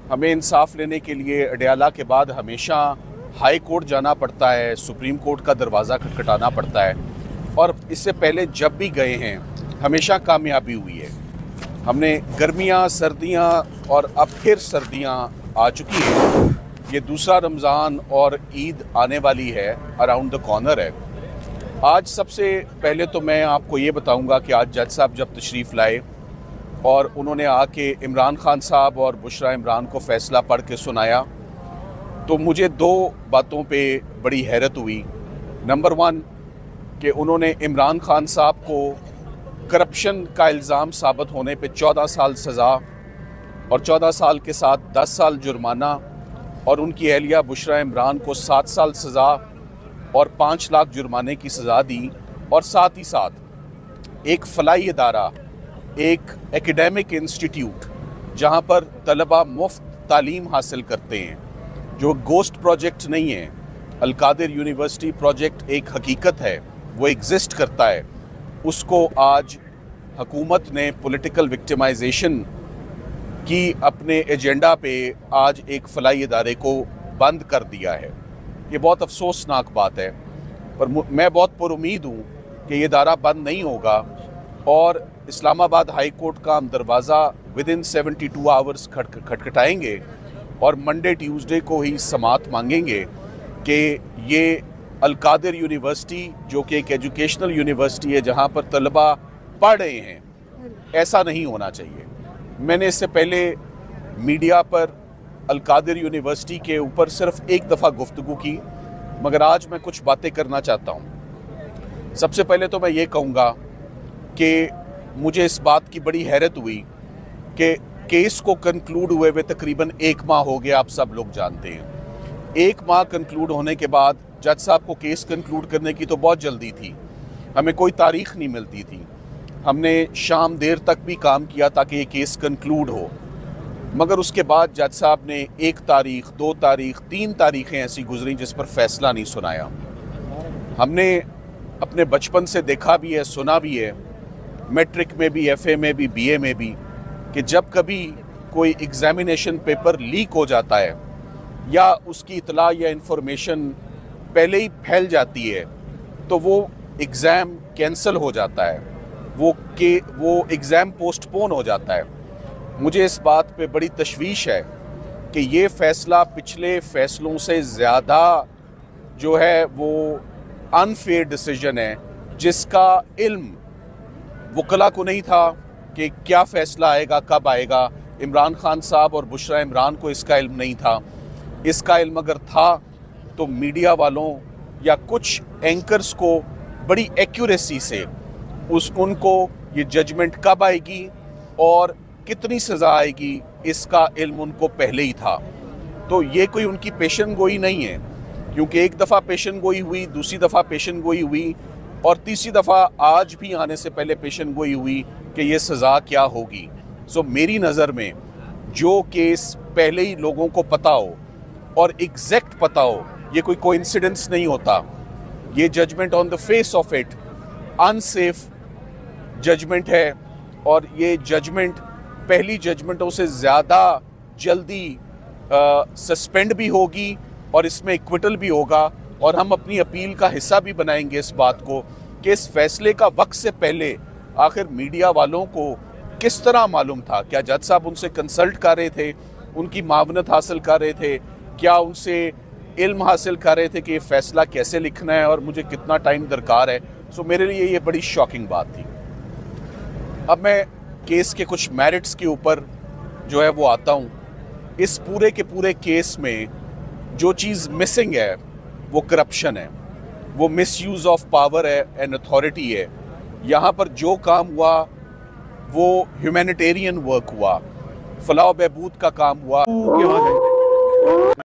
हमें इंसाफ लेने के लिए अडयाला के बाद हमेशा हाई कोर्ट जाना पड़ता है, सुप्रीम कोर्ट का दरवाज़ा खटखटाना पड़ता है, और इससे पहले जब भी गए हैं हमेशा कामयाबी हुई है। हमने गर्मियाँ, सर्दियाँ और अब फिर सर्दियाँ आ चुकी हैं। ये दूसरा रमज़ान और ईद आने वाली है, अराउंड द कॉर्नर है। आज सबसे पहले तो मैं आपको ये बताऊंगा कि आज जज साहब जब तशरीफ़ लाए और उन्होंने आके इमरान खान साहब और बुशरा इमरान को फ़ैसला पढ़ के सुनाया, तो मुझे दो बातों पे बड़ी हैरत हुई। नंबर वन कि उन्होंने इमरान खान साहब को करप्शन का इल्ज़ाम साबित होने पे 14 साल सज़ा और 14 साल के साथ 10 साल जुर्माना, और उनकी अहलिया बुशरा इमरान को 7 साल सज़ा और 5 लाख जुर्माने की सज़ा दी। और साथ ही साथ एक फलाई इदारा, एक एकेडमिक इंस्टीट्यूट जहाँ पर तलबा मुफ्त तालीम हासिल करते हैं, जो गोस्ट प्रोजेक्ट नहीं है। अल-कादिर यूनिवर्सिटी प्रोजेक्ट एक हकीकत है, वो एग्जिस्ट करता है। उसको आज हुकूमत ने पॉलिटिकल विक्टिमाइजेशन की अपने एजेंडा पे आज एक फलाई इदारे को बंद कर दिया है। ये बहुत अफसोसनाक बात है, पर मैं बहुत पुरुमीद हूँ कि ये इदारा बंद नहीं होगा और इस्लामाबाद हाई कोर्ट का हम दरवाज़ा विदिन 72 आवर्स खटखटाएंगे और मंडे ट्यूसडे को ही समात मांगेंगे कि ये अल-कादिर यूनिवर्सिटी, जो कि एक एजुकेशनल यूनिवर्सिटी है जहाँ पर तलबा पढ़ रहे हैं, ऐसा नहीं होना चाहिए। मैंने इससे पहले मीडिया पर अल-कादिर यूनिवर्सिटी के ऊपर सिर्फ एक दफ़ा गुफ्तगू की, मगर आज मैं कुछ बातें करना चाहता हूँ। सबसे पहले तो मैं ये कहूँगा कि मुझे इस बात की बड़ी हैरत हुई कि केस को कंक्लूड हुए हुए तकरीबन 1 माह हो गया। आप सब लोग जानते हैं 1 माह कंक्लूड होने के बाद जज साहब को केस कंक्लूड करने की तो बहुत जल्दी थी, हमें कोई तारीख नहीं मिलती थी। हमने शाम देर तक भी काम किया ताकि ये केस कंक्लूड हो, मगर उसके बाद जज साहब ने 1 तारीख, 2 तारीख, 3 तारीखें ऐसी गुजरी जिस पर फैसला नहीं सुनाया। हमने अपने बचपन से देखा भी है, सुना भी है, मैट्रिक में भी, FA में भी, BA में भी, कि जब कभी कोई एग्जामिनेशन पेपर लीक हो जाता है या उसकी इतला या इन्फॉर्मेशन पहले ही फैल जाती है तो वो एग्ज़ाम कैंसिल हो जाता है, वो एग्ज़ाम पोस्टपोन हो जाता है। मुझे इस बात पे बड़ी तशवीश है कि ये फ़ैसला पिछले फ़ैसलों से ज़्यादा जो है वो अनफेयर डिसीजन है, जिसका इल्म वकला को नहीं था कि क्या फ़ैसला आएगा, कब आएगा। इमरान खान साहब और बुशरा इमरान को इसका इल्म नहीं था। इसका इल्म अगर था तो मीडिया वालों या कुछ एंकर्स को बड़ी एक्यूरेसी से उनको ये जजमेंट कब आएगी और कितनी सज़ा आएगी, इसका इल्म उनको पहले ही था। तो ये कोई उनकी पेशन गोई नहीं है, क्योंकि एक दफ़ा पेशन गोई हुई, दूसरी दफ़ा पेशन गोई हुई और तीसरी दफ़ा आज भी आने से पहले पेशन गोई हुई कि ये सज़ा क्या होगी। सो मेरी नज़र में जो केस पहले ही लोगों को पता हो और एग्जैक्ट पता हो, ये कोई कोइंसिडेंस नहीं होता। ये judgement on the face of it unsafe judgement है और ये जजमेंट पहली जजमेंटों से ज़्यादा जल्दी सस्पेंड भी होगी और इसमें एक्विटल भी होगा। और हम अपनी अपील का हिस्सा भी बनाएंगे इस बात को कि इस फैसले का वक्त से पहले आखिर मीडिया वालों को किस तरह मालूम था। क्या जज साहब उनसे कंसल्ट कर रहे थे, उनकी मावनत हासिल कर रहे थे, क्या उनसे इल्म हासिल कर रहे थे कि ये फ़ैसला कैसे लिखना है और मुझे कितना टाइम दरकार है। सो मेरे लिए ये बड़ी शॉकिंग बात थी। अब मैं केस के कुछ मेरिट्स के ऊपर जो है वो आता हूँ। इस पूरे के पूरे केस में जो चीज़ मिसिंग है वो करप्शन है, वो मिसयूज़ ऑफ पावर है एंड अथॉरिटी है। यहाँ पर जो काम हुआ वो ह्यूमैनिटेरियन वर्क हुआ, फलाह बहबूद का काम हुआ।